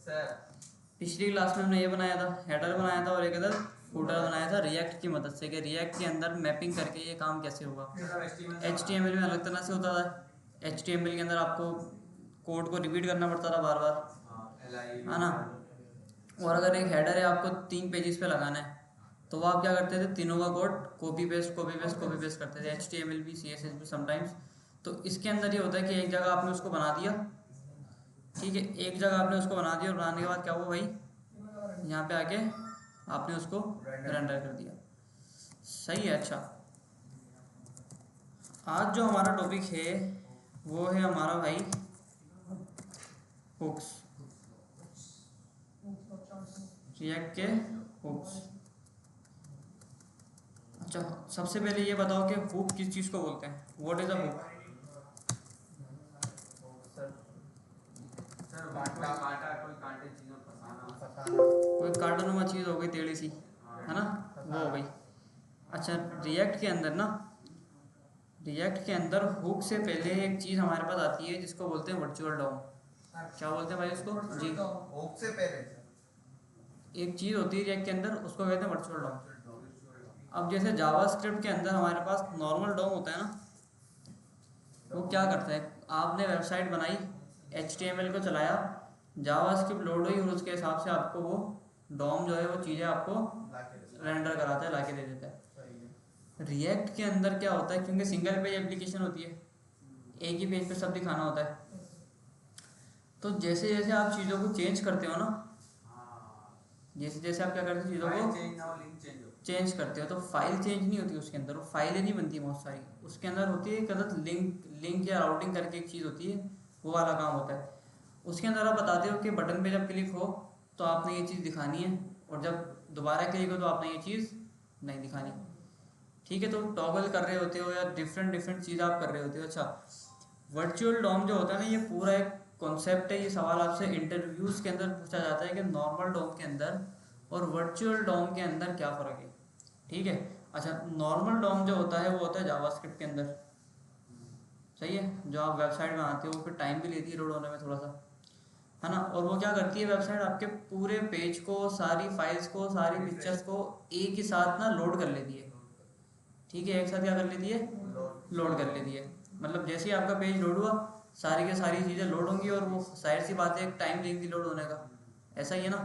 पिछली क्लास में हमने ये बनाया था, हेडर बनाया था और एक इधर फूटर बनाया था रिएक्ट की मदद से कि रिएक्ट के अंदर मैपिंग करके ये काम कैसे होगा। HTML में अलग तरह से होता था। HTML के अंदर आपको कोड को रिपीट करना पड़ता था बार बार, है ना। और अगर एक हेडर है आपको 3 पेजेस पे लगाना है तो वो आप क्या करते थे, तीनों का कोड कॉपी पेस्ट करते थे, HTML भी CSS भी समटाइम्स। तो इसके अंदर ये होता है कि एक जगह आपने उसको बना दिया, ठीक है, एक जगह आपने उसको बना दिया और बनाने के बाद क्या हुआ भाई, यहाँ पे आके आपने उसको रेंडर कर दिया। सही है। अच्छा, आज जो हमारा टॉपिक है वो है हमारा भाई हुक्स, रिएक्ट के हुक्स। अच्छा, सबसे पहले ये बताओ कि हुक किस चीज़ को बोलते हैं, व्हाट इज अ हुक। कोई कांटानुमा चीज़ हो गई टेढ़ी सी, है ना, वो हो गई। अच्छा, रिएक्ट के अंदर ना, रिएक्ट के अंदर हुक से पहले एक चीज़ हमारे पास आती है जिसको बोलते हैं वर्चुअल डॉम। क्या बोलते हैं भाई उसको जी, हुक से पहले एक चीज़ होती है रिएक्ट के अंदर, उसको कहते हैं वर्चुअल डॉम। अब जैसे जावास्क्रिप्ट के अंदर हमारे पास नॉर्मल डॉम होता है ना, वो क्या करता है, आपने वेबसाइट बनाई, HTML को चलाया, जावास्क्रिप्ट लोड हुई और उसके हिसाब से आपको वो डॉम जो है वो चीज़ें आपको रेंडर कराता है, लाके दे देता है। रिएक्ट के अंदर क्या होता है, क्योंकि सिंगल पेज एप्लीकेशन होती है, एक ही पेज पे सब दिखाना होता है, तो जैसे जैसे आप चीज़ों को चेंज करते हो ना, जैसे जैसे आप क्या करते हो चीज़ों को चेंज करते हो, तो फाइल चेंज नहीं होती उसके अंदर, वो फाइलें नहीं बनती बहुत सारी, उसके अंदर होती है एक अलग लिंक या राउटिंग करके एक चीज़ होती है, वो वाला काम होता है। उसके अंदर आप बताते हो कि बटन पे जब क्लिक हो तो आपने ये चीज़ दिखानी है, और जब दोबारा क्लिक हो तो आपने ये चीज़ नहीं दिखानी, ठीक है। तो टॉगल कर रहे होते हो या डिफरेंट डिफरेंट चीज़ आप कर रहे होते हो। अच्छा, वर्चुअल डॉम जो होता है ना, ये पूरा एक कॉन्सेप्ट है। ये सवाल आपसे इंटरव्यूज़ के अंदर पूछा जाता है कि नॉर्मल डॉम के अंदर और वर्चुअल डॉम के अंदर क्या फ़र्क है, ठीक है। अच्छा, नॉर्मल डॉम जो होता है वो होता है जावास्क्रिप्ट के अंदर, सही है, जो आप वेबसाइट बनाते हो फिर टाइम भी लेती है लोड होने में थोड़ा सा, है ना। और वो क्या करती है, वेबसाइट आपके पूरे पेज को, सारी फाइल्स को, सारी पिक्चर्स को एक ही साथ ना लोड कर लेती है, ठीक है। एक साथ क्या कर लेती है, लोड कर लेती है। मतलब जैसे ही आपका पेज लोड हुआ, सारी की सारी चीज़ें लोड होंगी, और वो जाहिर सी बात है एक टाइम लेंगी लोड होने का, ऐसा ही है ना,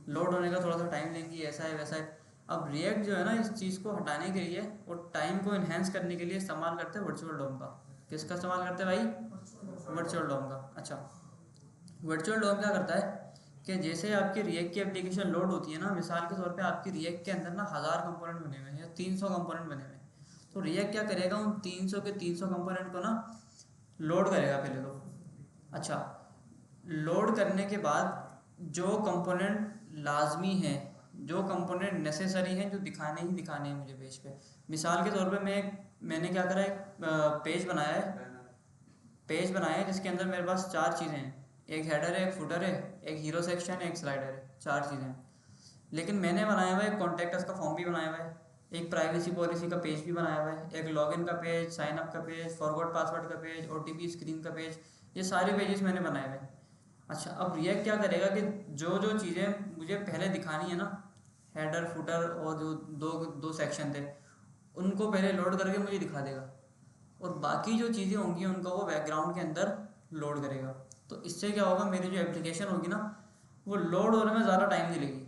लोड होने का थोड़ा सा टाइम लेंगी, ऐसा है वैसा है। अब रिएक्ट जो है ना, इस चीज़ को हटाने के लिए और टाइम को इन्हेंस करने के लिए इस्तेमाल करते हैं वर्चुअल डॉम का। किसका इस्तेमाल करते हैं भाई, वर्चुअल डॉम का। अच्छा, वर्चुअल डॉम क्या करता है कि जैसे आपकी रिएक्ट की एप्लीकेशन लोड होती है ना, मिसाल के तौर पे आपकी रिएक्ट के अंदर ना 1000 कंपोनेंट बने हुए हैं या 300 कंपोनेंट बने हुए हैं, तो रिएक्ट क्या करेगा, उन 300 के 300 कंपोनेंट को ना लोड करेगा पहले तो। अच्छा, लोड करने के बाद जो कंपोनेंट लाजमी हैं, जो कंपोनेंट नेसेसरी हैं, जो दिखाने ही दिखाने हैं मुझे पेज पे, मिसाल के तौर पे मैंने क्या करा, एक पेज बनाया है जिसके अंदर मेरे पास 4 चीज़ें हैं, एक हेडर है, एक फुटर है, एक हीरो सेक्शन है, एक स्लाइडर है, 4 चीज़ें हैं। लेकिन मैंने बनाया हुआ है, एक कॉन्टैक्ट अस का फॉर्म भी बनाया हुआ है, एक प्राइवेसी पॉलिसी का पेज भी बनाया हुआ है, एक लॉगिन का पेज, साइन अप का पेज, फॉरगॉट पासवर्ड का पेज, OTP स्क्रीन का पेज, ये सारे पेजेस मैंने बनाए हुए हैं। अच्छा, अब रिएक्ट क्या करेगा कि जो जो चीज़ें मुझे पहले दिखानी है ना, हेडर फुटर और जो दो दो सेक्शन थे, उनको पहले लोड करके मुझे दिखा देगा, और बाकी जो चीज़ें होंगी उनका वो बैकग्राउंड के अंदर लोड करेगा। तो इससे क्या होगा, मेरी जो एप्लीकेशन होगी ना, वो लोड होने में ज़्यादा टाइम नहीं लगेगी।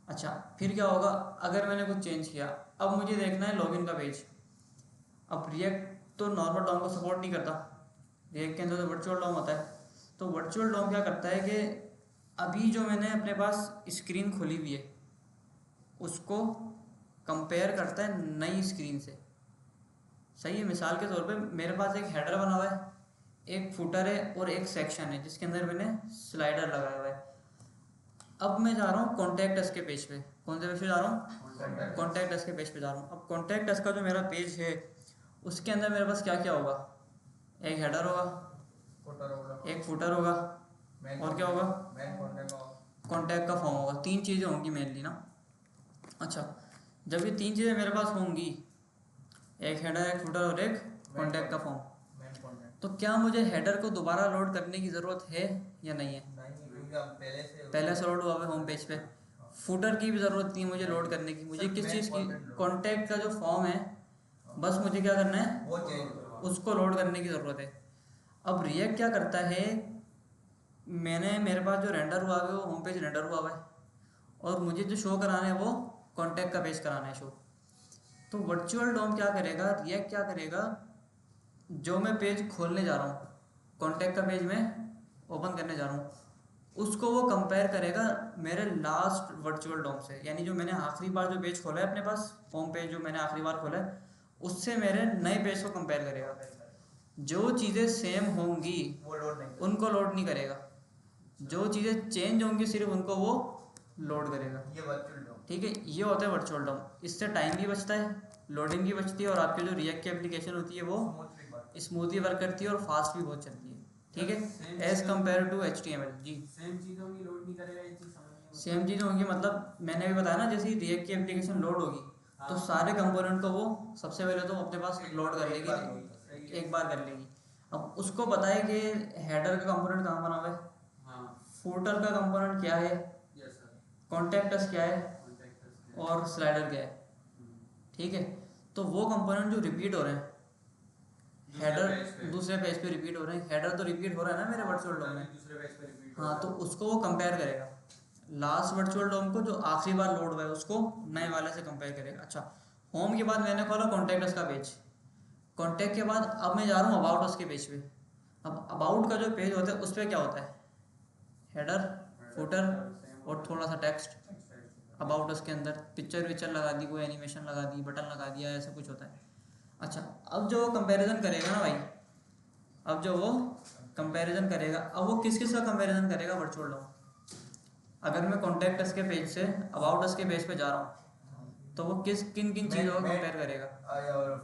अच्छा, फिर क्या होगा, अगर मैंने कुछ चेंज किया, अब मुझे देखना है लॉगिन का पेज। अब रिएक्ट तो नॉर्मल डॉम को सपोर्ट नहीं करता, रिएक्ट के अंदर तो वर्चुअल डॉम होता है। तो वर्चुअल डॉम क्या करता है कि अभी जो मैंने अपने पास स्क्रीन खोली हुई है उसको कंपेयर करता है नई स्क्रीन से, सही है। मिसाल के तौर पे मेरे पास एक हेडर बना हुआ है, एक फुटर है और एक सेक्शन है जिसके अंदर मैंने स्लाइडर लगाया हुआ है। अब मैं जा रहा हूँ कॉन्टैक्ट अस के पेज पे, कौन से पेज पे जा रहा हूँ, कॉन्टैक्ट अस के पेज पे जा रहा हूँ। अब कॉन्टैक्ट अस का जो मेरा पेज है उसके अंदर मेरे पास क्या क्या होगा, एक हेडर होगा, एक फुटर होगा, और क्या होगा, कॉन्टैक्ट का फॉर्म होगा। 3 चीज़ें होंगी मेनली ना। अच्छा, जब ये 3 चीज़ें मेरे पास होंगी, एक हेडर, एक फुटर और एक कॉन्टैक्ट का फॉर्म, तो क्या मुझे हेडर को दोबारा लोड करने की ज़रूरत है या नहीं है, पहले से लोड हुआ है होम पेज पे। फुटर की भी ज़रूरत नहीं है मुझे लोड करने की, मुझे किस चीज़ की, कॉन्टैक्ट का जो फॉर्म है बस मुझे क्या करना है, उसको लोड करने की ज़रूरत है। अब रिएक्ट क्या करता है, मेरे पास जो रेंडर हुआ है वो होम पेज रेंडर हुआ है और मुझे जो शो कराना है वो कॉन्टैक्ट का पेज कराना है शो। तो वर्चुअल डॉम क्या करेगा, रिएक्ट क्या करेगा, जो मैं पेज खोलने जा रहा हूँ, कॉन्टैक्ट का पेज मैं ओपन करने जा रहा हूँ, उसको वो कंपेयर करेगा मेरे लास्ट वर्चुअल डॉम से, यानी जो मैंने आखिरी बार जो पेज खोला है अपने पास, होम पेज जो मैंने आखिरी बार खोला है, उससे मेरे नए पेज को कंपेयर करेगा। जो चीज़ें सेम होंगी उनको लोड नहीं करेगा, जो चीज़ें चेंज होंगी सिर्फ उनको वो लोड करेगा। ये वर्चुअल डॉम, ठीक है, ये होता है वर्चुअल डॉम। इससे टाइम भी बचता है, लोडिंग भी बचती है और आपकी जो रिएक्ट की एप्लीकेशन होती है वो स्मूथली वर्क करती है और फास्ट भी बहुत चलती है। ठीक है, एज कम्पेयर टू HTML। जी सेम चीज़ों की लोड नहीं करेगा, ये चीज़ समझ। सेम चीज़ होंगी, मतलब मैंने भी बताया ना, जैसे ही रिएक्ट की एप्लीकेशन लोड होगी तो सारे कंपोनेंट को वो सबसे पहले तो अपने पास लोड कर लेगी, एक बार कर लेगी। अब उसको पता है कि हेडर का कंपोनेंट कहाँ बना हुआ है, फुटर का कंपोनेंट क्या है, कॉन्टैक्टस क्या है और स्लाइडर क्या है। ठीक है, तो वो कंपोनेंट जो रिपीट हो रहे हैं, हेडर दूसरे पेज पे रिपीट हो रहे हैं, हेडर तो रिपीट हो रहा है ना मेरे वर्चुअल डॉम में, दूसरे पेज पे रिपीट। हाँ, तो उसको वो कंपेयर करेगा, लास्ट वर्चुअल डॉम को जो आखिरी बार लोड हुआ है उसको नए वाले से कंपेयर करेगा। अच्छा, होम के बाद मैंने खोला कॉन्टैक्ट अस का पेज, कॉन्टैक्ट के बाद अब मैं जा रहा हूँ अबाउट अस के पेज पे। अब अबाउट का जो पेज होता है उस पर क्या होता है, हेडर, फुटर और थोड़ा सा टेक्स्ट। अबाउट अस के अंदर पिक्चर विक्चर लगा दी, कोई एनिमेशन लगा दी, बटन लगा दिया, ऐसा कुछ होता है। अच्छा, अब जो वो कंपैरिजन करेगा ना भाई, अब जो वो कंपैरिजन करेगा, अब वो किस किस का कंपैरिजन करेगा वर्चुअल डॉम। अगर मैं कॉन्टैक्ट अस के पेज से अबाउट अस के पेज पे जा रहा हूँ तो वो किन किन चीज़ों को कंपेयर करेगा,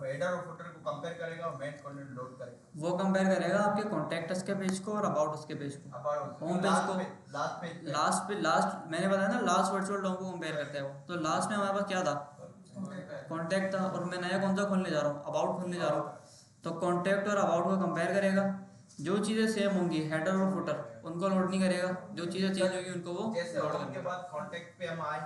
हेडर और फुटर को कंपेयर करेगा और मेन कंटेंट लोड करेगा। वो कंपेयर करेगा आपके कॉन्टैक्ट अस के पेज को और अबाउट अस के पेज को, होम पेज को। लास्ट मैंने बताया ना, लास्ट वर्चुअल डॉम को कंपेयर करता है वो। तो लास्ट में हमारे पास क्या था, कॉन्टैक्ट था, और मैं नया कौन सा खोलने जा रहा हूँ, अबाउट खोलने जा रहा हूँ। तो कॉन्टैक्ट और अबाउट को कंपेयर करेगा, जो चीज़ें सेम होंगी हेडर और फुटर उनको लोड नहीं करेगा, जो चीज़ें चेंज होंगी उनको वो लोड के करेगा। बाद कॉन्टैक्ट पे हम आए,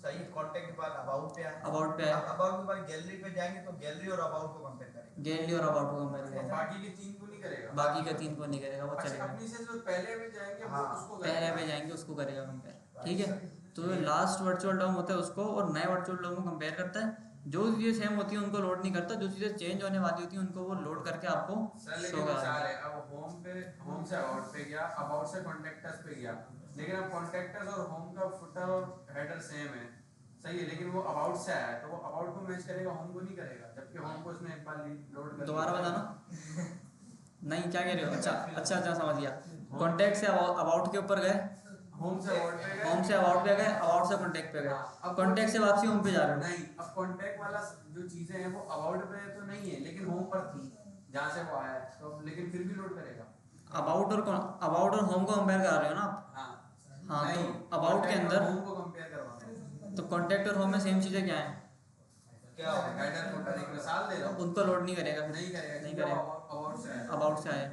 सही, कॉन्टैक्ट के बाद अबाउट पे आए, अबाउट पे आए, अबाउट के बाद गैलरी पे जाएंगे तो गैलरी और अबाउट को कंपेयर करेंगे, गैलरी और अबाउट को कंपेयर करेगा, बाकी के तीन को नहीं करेगा, बाकी के तीन को नहीं करेगा, वो चलेगा। अपनी से जो पहले में जाएंगे वो उसको पहले पे जाएंगे उसको करेगा कंपेयर। ठीक है, तो लास्ट वर्चुअल डॉम होता है उसको और नए वर्चुअल डॉम को कंपेयर करता है। जो चीज़ें सेम होती हैं उनको लोड नहीं करता, जो चीज़ें चेंज होने वाली होती हैं उनको वो लोड करके आपको शो करा। अब होम से अबाउट पे गया, अबाउट से कॉन्टैक्टस पे गया, लेकिन अब कॉन्टैक्टस और होम का फुटर और हेडर सेम है, सही है, लेकिन वो अबाउट से आया है तो वो अबाउट को मैच करेगा, होम को नहीं करेगा, जबकि होम को उसने एक बार लोड कर। दोबारा बताना नहीं, क्या कह रहे हो। अच्छा समझ गया। कॉन्टैक्ट से अबाउट के ऊपर गए, होम से अबाउट पे गए, अबाउट से कॉन्टैक्ट पे गए, अब कॉन्टैक्ट से वापसी होम पे जा रहे हो। नहीं, अब कॉन्टैक्ट वाला जो चीजें हैं वो अबाउट पे तो नहीं है, लेकिन होम पर थी जहाँ से वो आया है, तो लेकिन फिर भी लोड करेगा। अबाउट और होम को कंपेयर कर रहे हो ना आप। हाँ, तो अबाउट के अंदर होम को कंपेयर करवाना, तो कॉन्टैक्ट और होम में सेम चीज़ें क्या हैं, क्या हेडर फुटर, एक मिसाल दे रहा हूँ, उनको लोड नहीं करेगा, नहीं नहीं करेगा, करेगा, अबाउट से आए।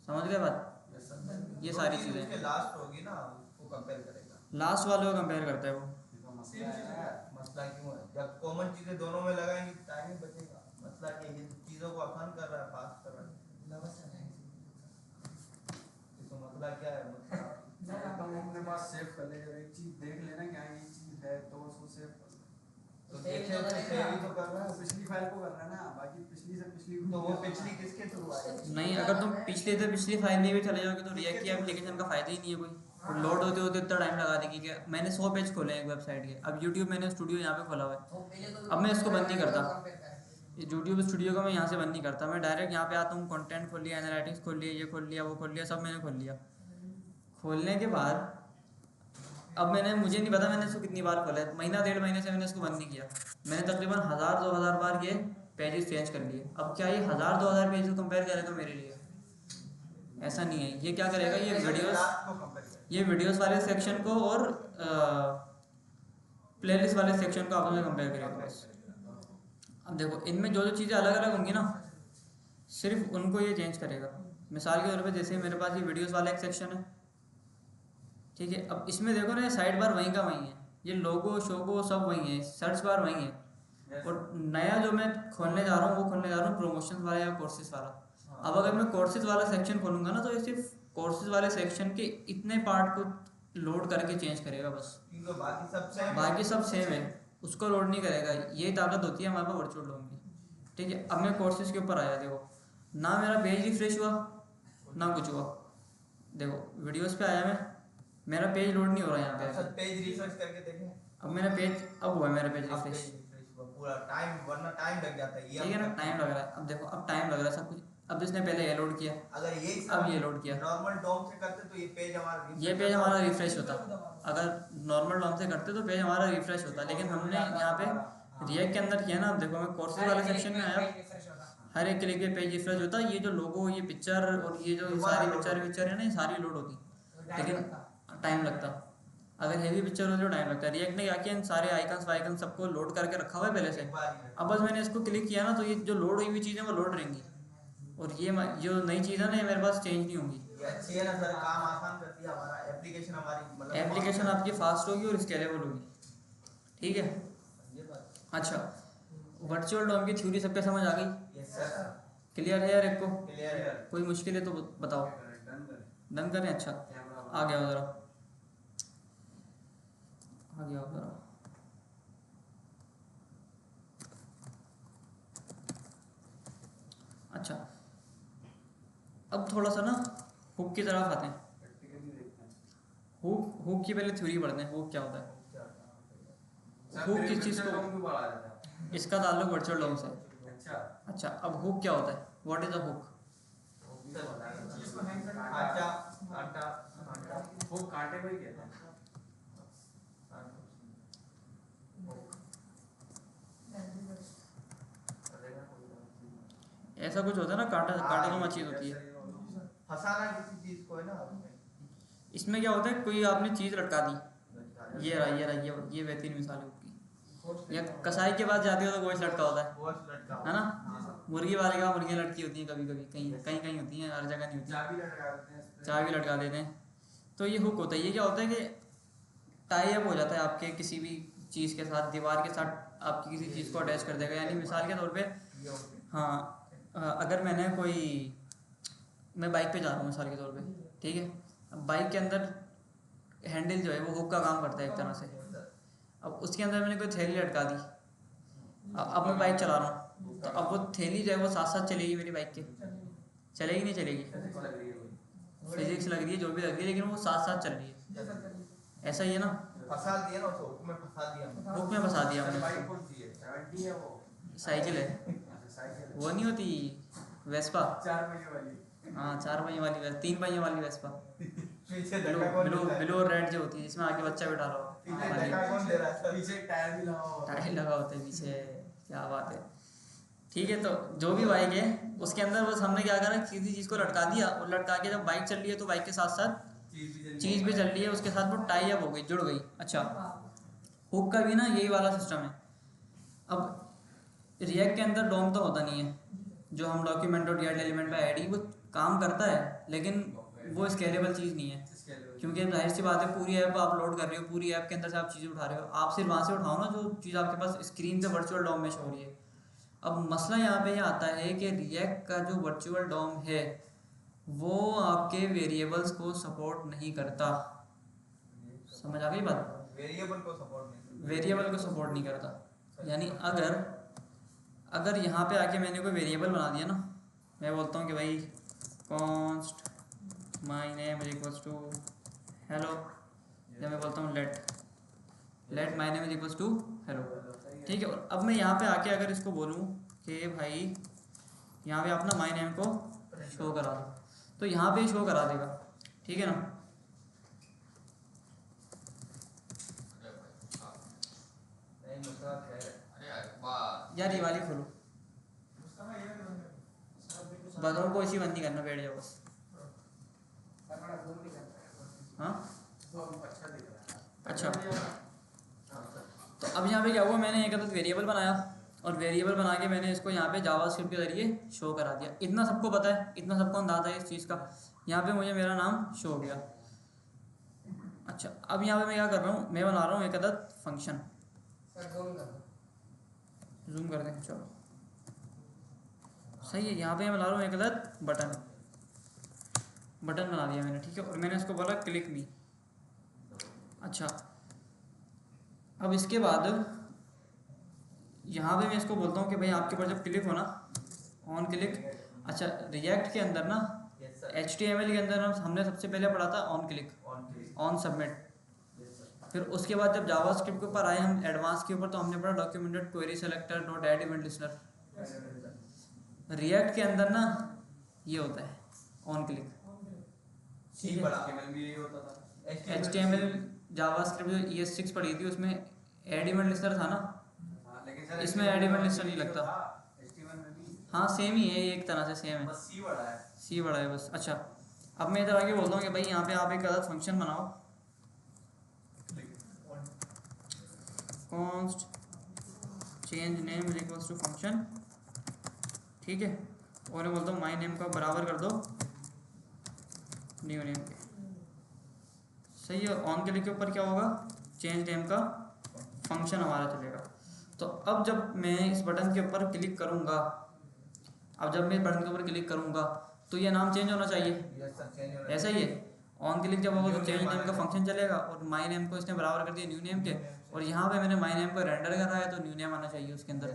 समझ गए बात, ये सारी चीज़ें लास्ट होगी ना उसको कंपेयर करेगा, लास्ट वाले को कंपेयर करता है वो। मसला क्यों है, जब कॉमन चीजें दोनों में लगाएंगे टाइम बचेगा, मसला कि ये चीजों को आसान कर रहा है, फास्ट कर रहा है, तो मसला क्या है, अपने पास सेव कर ले, एक चीज देख लेना क्या ये चीज है तो उसको सेव कर, तो देखे तो सेव ही तो कर रहा है, पिछली फाइल को कर रहा है ना, बाकी पिछली से पिछली, तो वो पिछली किसके थ्रू आएगी। नहीं, अगर तुम पिछले से पिछली फाइल में भी चले जाओगे तो रिएक्ट की एप्लीकेशन का फायदा ही नहीं है कोई, लोड होते होते इतना टाइम लगा देगी कि मैंने 100 पेज खोले हैं एक वेबसाइट के। अब यूट्यूब मैंने स्टूडियो यहाँ पे खोला हुआ है, अब मैं इसको बंद नहीं करता, यूट्यूब स्टूडियो को मैं यहाँ से बंद नहीं करता, मैं डायरेक्ट यहाँ पे आता हूँ, कंटेंट खोल लिया, एनालिटिक्स खोल लिया, ये खोल लिया, वो खोल लिया, सब मैंने खोल लिया। खोलने के बाद अब मुझे नहीं पता मैंने इसको कितनी बार खोला है, महीना 1.5 महीने से मैंने इसको बंद नहीं किया, मैंने तकरीबन 1000-2000 बार ये पेजेस चेंज कर लिए। अब क्या ये 1000-2000 पेज को कंपेयर करेगा मेरे लिए, ऐसा नहीं है। ये क्या करेगा, ये वीडियोस वाले सेक्शन को और प्लेलिस्ट वाले सेक्शन को आपस में कंपेयर करेगा बस। अब देखो इनमें जो जो चीज़ें अलग अलग होंगी ना, सिर्फ उनको ये चेंज करेगा। मिसाल के तौर पे जैसे मेरे पास ये वीडियोस वाला एक सेक्शन है, ठीक है। अब इसमें देखो ना, साइड बार वहीं का वहीं है, ये लोगो शोगो सब वहीं है, सर्च बार वहीं है। और नया जो मैं खोलने जा रहा हूँ वो खोलने जा रहा हूँ प्रमोशन वाला या कोर्सेज वाला। अब अगर मैं कोर्सेज वाला सेक्शन खोलूँगा ना, तो ये सिर्फ कोर्सेज वाले सेक्शन के इतने पार्ट को लोड करके चेंज करेगा बस, बाकी सब सेम है, उसको लोड नहीं करेगा। यही ताकत होती है हमारे पास वर्चुअल डॉम की। ठीक है, अब मैं कोर्सेज के ऊपर आया, देखो ना मेरा पेज रिफ्रेश हुआ ना कुछ हुआ। देखो वीडियोस पे आया मैं, मेरा पेज लोड नहीं हो रहा यहाँ पे। पेज रिफ्रेश करके देखें। अब मेरा पेज, अब हुआ मेरा पेज अब रिफ्रेश, पेज रिफ्रेश हुआ पूरा टाइम, वरना टाइम लग जाता है। ठीक है ना, टाइम लग रहा है। अब देखो अब टाइम लग रहा है सब कुछ। अब जिसने पहले ये लोड किया, अगर ये अब ये लोड किया, नॉर्मल डॉम से करते तो ये पेज हमारा रिफ्रेश होता। अगर नॉर्मल डॉम से करते तो पेज हमारा रिफ्रेश होता, लेकिन हमने यहाँ पे रिएक्ट के अंदर किया ना। अब देखो मैं कोर्सेज वाले सेक्शन में आया, हर एक क्लिक पे पेज रिफ्रेश होता है। ये जो लोगो, ये पिक्चर और ये जो सारी पिक्चर है ना, ये सारी लोड होती, लेकिन टाइम लगता। अगर हेवी पिक्चर हो तो टाइम लगता है। रिएक्ट ने क्या किया, इन सारे आइकन्स वाइकन सबको लोड करके रखा हुआ है पहले से। अब बस मैंने इसको क्लिक किया ना, तो ये जो लोड हुई हुई चीज़ें वो लोड रहेंगी, और ये जो नई चीज़ है ना, ये मेरे पास चेंज नहीं होंगी। ये अच्छी है ना सर, काम आसान करती है हमारा। एप्लीकेशन हमारी मतलब एप्लीकेशन आपकी फास्ट होगी और स्केलेबल होगी। ठीक है। अच्छा, वर्चुअल डॉम की थ्योरी सबके समझ आ गई? Yes sir. क्लियर है यार? एक को क्लियर है। कोई मुश्किल है तो बताओ। डन करें? अच्छा, आ गया ज़रा, आ गया ज़रा। अच्छा, अब थोड़ा सा ना हुक की तरफ आते हैं। हुक की पहले थ्योरी पढ़ते हैं। हुक क्या होता है? हुक किस चीज़ को, इसका ताल्लुक वर्चुअल डॉम से। अच्छा, अब हुक क्या होता है? What is a hook? कांटे को ही कहते हैं। ऐसा कुछ होता है ना, कांटे नुमा चीज़ होती है, फंसाना किसी चीज को है ना। इसमें क्या होता है, कोई आपने चीज़ लटका दी, ये रहा ये बेहतरीन मिसाल है हुक की। या कसाई के पास जाते हो तो गोश्त लटका होता है ना। मुर्गी वाले का मुर्गियाँ लटकी होती हैं, कभी कभी कहीं होती हैं, हर जगह नहीं होती। चाबी लटका देते हैं, तो ये हुक होता है। ये क्या होता है कि टाई अप हो जाता है आपके किसी भी चीज़ के साथ, दीवार के साथ आपकी किसी चीज़ को अटैच कर देगा। यानी मिसाल के तौर पे, हाँ, अगर मैं बाइक पे जा रहा हूँ मिसाल के तौर पे, ठीक है। अब बाइक के अंदर हैंडल जो है वो हुक का काम करता है एक तरह से। अब उसके अंदर मैंने कोई थैली लटका दी, अब मैं बाइक चला रहा हूँ, तो अब वो थैली जो है वो साथ साथ चलेगी मेरी बाइक के, चलेगी नहीं चलेगी? फिजिक्स लग रही है, जो भी लग रही है, लेकिन वो साथ साथ चल रही है। ऐसा ही है ना, फंसा दिया ना उसको, हुक में फंसा दिया। हुक में फंसा दिया हमने। बाइक कौन सी है? 70 है वो। साइकिल है, वो नहीं होती वेस्पा? 4 पहिए वाली। हाँ, 4 पहिए वाली, 3 पहिए वाली वेस्पा, पीछे ब्लू धक्का कौन ब्लू दे रहा है? ब्लू और रेड जो होती है, जिसमें आगे बच्चा बैठा रहा हो, पीछे धक्का कौन दे रहा है? पीछे टायर भी लगा हुआ है। टायर लगा होता है पीछे। क्या बात है। ठीक है, तो जो भी बाइक है उसके अंदर बस हमने क्या करा, किसी चीज़ को लटका दिया, और लटका के जब बाइक चल रही है तो बाइक के साथ साथ चीज़ भी चल रही है, उसके साथ वो टाई अप हो गई, जुड़ गई। अच्छा, हुक का भी ना यही वाला सिस्टम है। अब रिएक्ट के अंदर डॉम तो होता नहीं है, जो हम डॉक्यूमेंट और गेट एलिमेंट पे ऐड ही वो काम करता है, लेकिन वो स्केलेबल चीज़ नहीं है। क्योंकि जाहिर सी बात है, पूरी ऐप आप लोड कर रहे हो, पूरी ऐप के अंदर से आप चीज़ें उठा रहे हो, आप सिर्फ वहाँ से उठाओ ना जो चीज़ आपके पास स्क्रीन पे वर्चुअल डॉम में शो हो रही है। अब मसला यहाँ पे आता है कि रिएक्ट का जो वर्चुअल डॉम है वो आपके वेरिएबल्स को सपोर्ट नहीं करता। समझ आ गई बात? वेरिएबल को सपोर्ट नहीं करता। यानी अगर यहाँ पे आके मैंने कोई वेरिएबल बना दिया ना, मैं बोलता हूँ कि भाई const my name is equals to hello, या मैं बोलता हूँ let my name is equals to hello, ठीक है। और अब मैं यहाँ पे आके अगर इसको बोलूँ कि भाई यहाँ पे आप ना माई नेम को शो करा दो, तो यहाँ पे शो करा देगा, ठीक है ना। यार ये वाली खोलो, बदलों को इसी बंद नहीं करना, बैठ जाओ बस। हाँ, अच्छा, तो अब यहाँ पे क्या हुआ, मैंने एक अदद वेरिएबल बनाया, और वेरिएबल बना के मैंने इसको यहाँ पे जावास्क्रिप्ट के जरिए शो करा दिया। इतना सबको पता है, इतना सबको अंदाजा है इस चीज़ का। यहाँ पे मुझे मेरा नाम शो हो गया। अच्छा, अब यहाँ पे मैं क्या कर रहा हूँ, मैं बना रहा हूँ एक अदद फंक्शन। जूम कर दें, चलो सही है। यहाँ पे मैं बना रहा हूँ एक अदद बटन बना दिया मैंने, ठीक है। और मैंने इसको बोला क्लिक मी। अच्छा, अब इसके बाद यहाँ पे मैं इसको बोलता हूँ कि भाई आपके ऊपर जब क्लिक हो ना, ऑन क्लिक। अच्छा, रिएक्ट के अंदर ना HTML के अंदर हमने सबसे पहले पढ़ा था ऑन क्लिक, ऑन सबमिट। फिर उसके बाद जब जावास्क्रिप्ट के ऊपर आए हम एडवांस के ऊपर, तो हमने पढ़ा documented query selector dot add event listener. React के अंदर ना ये होता है ऑन क्लिक, ठीक है। HTML जावास्क्रिप्ट जो ES6 पढ़ी थी उसमें ऐड इवेंट लिस्टनर था ना, इसमें ऐड इवेंट लिस्टनर नहीं लगता। हाँ सेम ही है, एक तरह से सेम है, सी बड़ा है बस। अच्छा, अब मैं इधर आगे बोलता हूँ कि भाई यहाँ पे आप एक अलग फंक्शन बनाओ, const change name equals to function, ठीक है। और मैं बोलता हूँ माई नेम का बराबर कर दो न्यू नेम के, सही है। ऑन क्लिक के ऊपर क्या होगा, चेंज नेम का फंक्शन हमारा चलेगा। तो अब जब मैं इस बटन के ऊपर क्लिक करूँगा, अब जब मैं बटन के ऊपर क्लिक करूँगा तो ये नाम चेंज होना चाहिए, ऐसा ही है। ऑन क्लिक जब होगा तो चेंज नेम का फंक्शन चलेगा, और माई नेम को इसने बराबर कर दिया न्यू नेम के, और यहाँ पे मैंने माई नेम को रेंडर करा है तो न्यू नेम आना चाहिए उसके अंदर।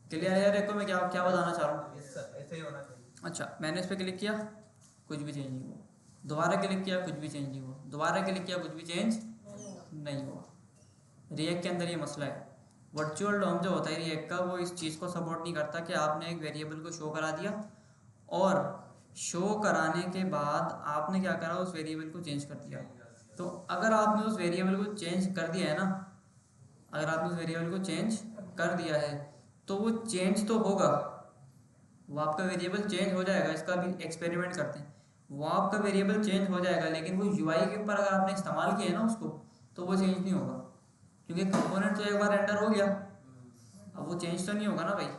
क्लियर है यार, देखो मैं क्या क्या बताना चाह रहा हूँ। ऐसे ही होना चाहिए। अच्छा, मैंने इस पर क्लिक किया, कुछ भी चेंज नहीं हुआ। दोबारा क्लिक किया, कुछ भी चेंज नहीं हुआ। दोबारा क्लिक किया, कुछ भी चेंज नहीं हुआ। रिएक्ट के अंदर ये मसला है। वर्चुअल डॉम जो होता है रिएक्ट का, वो इस चीज़ को सपोर्ट नहीं करता कि आपने एक वेरिएबल को शो करा दिया और शो कराने के बाद आपने क्या करा, उस वेरिएबल को चेंज कर दिया। तो अगर आपने उस वेरिएबल को चेंज कर दिया है ना, अगर आपने उस वेरिएबल को चेंज कर दिया है तो वो चेंज तो होगा, वो आपका वेरिएबल चेंज हो जाएगा। इसका भी एक्सपेरिमेंट करते हैं, वो आपका वेरिएबल चेंज हो जाएगा, लेकिन वो यूआई के ऊपर अगर आपने इस्तेमाल किया है ना उसको, तो वो चेंज नहीं होगा, क्योंकि कंपोनेंट तो एक बार रेंडर हो गया, अब वो चेंज तो नहीं होगा ना भाई।